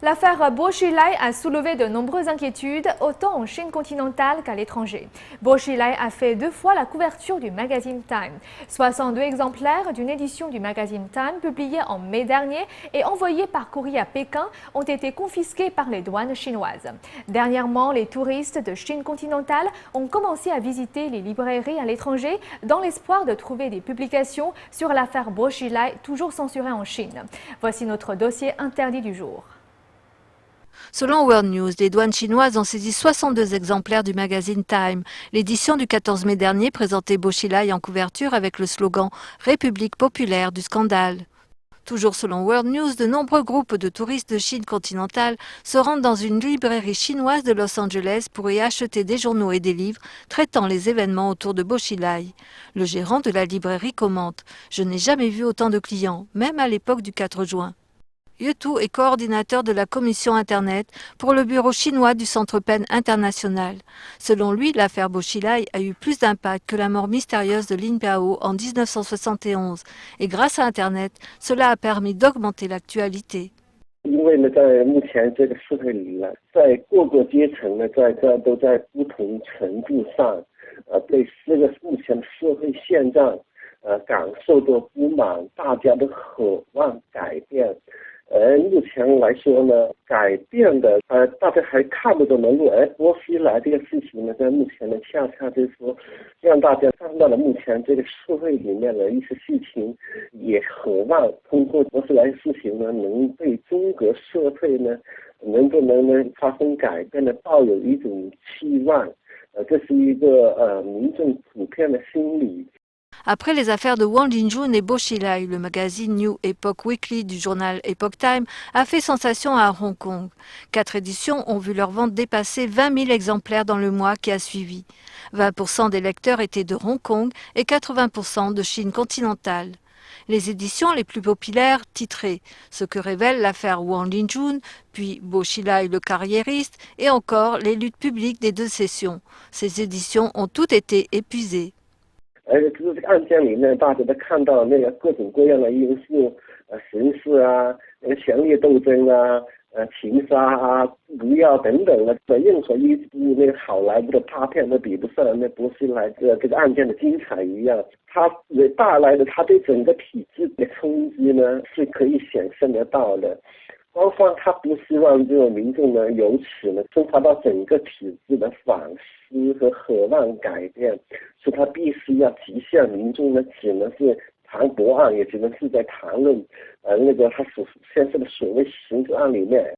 L'affaire Bo Xilai a soulevé de nombreuses inquiétudes, autant en Chine continentale qu'à l'étranger. Bo Xilai a fait 2 fois la couverture du magazine Time. 62 exemplaires d'une édition du magazine Time publiée en mai dernier et envoyés par courrier à Pékin ont été confisqués par les douanes chinoises. Dernièrement, les touristes de Chine continentale ont commencé à visiter les librairies à l'étranger dans l'espoir de trouver des publications sur l'affaire Bo Xilai, toujours censurée en Chine. Voici notre dossier interdit du jour. Selon World News, les douanes chinoises ont saisi 62 exemplaires du magazine Time. L'édition du 14 mai dernier présentait Bo Xilai en couverture avec le slogan « République populaire du scandale ». Toujours selon World News, de nombreux groupes de touristes de Chine continentale se rendent dans une librairie chinoise de Los Angeles pour y acheter des journaux et des livres traitant les événements autour de Bo Xilai. Le gérant de la librairie commente « Je n'ai jamais vu autant de clients, même à l'époque du 4 juin ». Yutu est coordinateur de la commission Internet pour le bureau chinois du Centre Penn International. Selon lui, l'affaire Bo Xilai a eu plus d'impact que la mort mystérieuse de Lin Biao en 1971. Et grâce à Internet, cela a permis d'augmenter l'actualité. 因为呢，在目前这个社会里呢，在各个阶层呢，都在不同程度上，对这个目前的社会现状，感受到不满，大家都渴望改变。目前来说呢，改变的大家还看不懂的路，而波西来这个事情呢，在目前呢，恰恰就是说，让大家看到了目前这个社会里面的一些事情，也渴望通过波西来的事情呢，能对中国社会呢，能发生改变的，抱有一种期望。这是一个民众普遍的心理。 Après les affaires de Wang Linjun et Bo Xilai, le magazine New Epoch Weekly du journal Epoch Time a fait sensation à Hong Kong. 4 éditions ont vu leur vente dépasser 20 000 exemplaires dans le mois qui a suivi. 20% des lecteurs étaient de Hong Kong et 80% de Chine continentale. Les éditions les plus populaires titrées « Ce que révèle l'affaire Wang Linjun », puis « Bo Xilai le carriériste » et encore les luttes publiques des 2 sessions. Ces éditions ont toutes été épuisées. 而且就是这个案件里面，大家都看到那个各种各样的因素，刑事啊，那个权力斗争啊，情杀啊，毒药等等的，任何一部那个好莱坞的大片都比不上那波西来这个案件的精彩一样。它带来的它对整个体制的冲击呢，是可以显现得到的。 官方他不希望这种民众呢，由此呢升华到整个体制的反思和渴望改变，所以他必须要极限民众呢，只能是谈驳案，也只能是在谈论那个他所现在的所谓刑事案里面。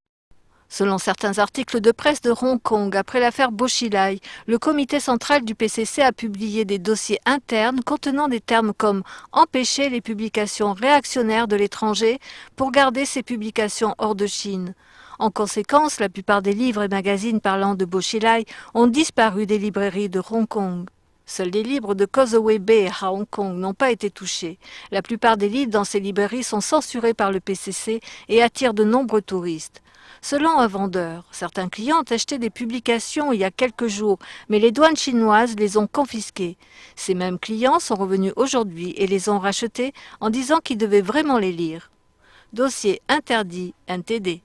Selon certains articles de presse de Hong Kong, après l'affaire Bo Xilai, le comité central du PCC a publié des dossiers internes contenant des termes comme « empêcher les publications réactionnaires de l'étranger pour garder ces publications hors de Chine ». En conséquence, la plupart des livres et magazines parlant de Bo Xilai ont disparu des librairies de Hong Kong. Seuls les livres de Causeway Bay à Hong Kong n'ont pas été touchés. La plupart des livres dans ces librairies sont censurés par le PCC et attirent de nombreux touristes. Selon un vendeur, certains clients ont acheté des publications il y a quelques jours, mais les douanes chinoises les ont confisquées. Ces mêmes clients sont revenus aujourd'hui et les ont rachetés en disant qu'ils devaient vraiment les lire. Dossier interdit NTD.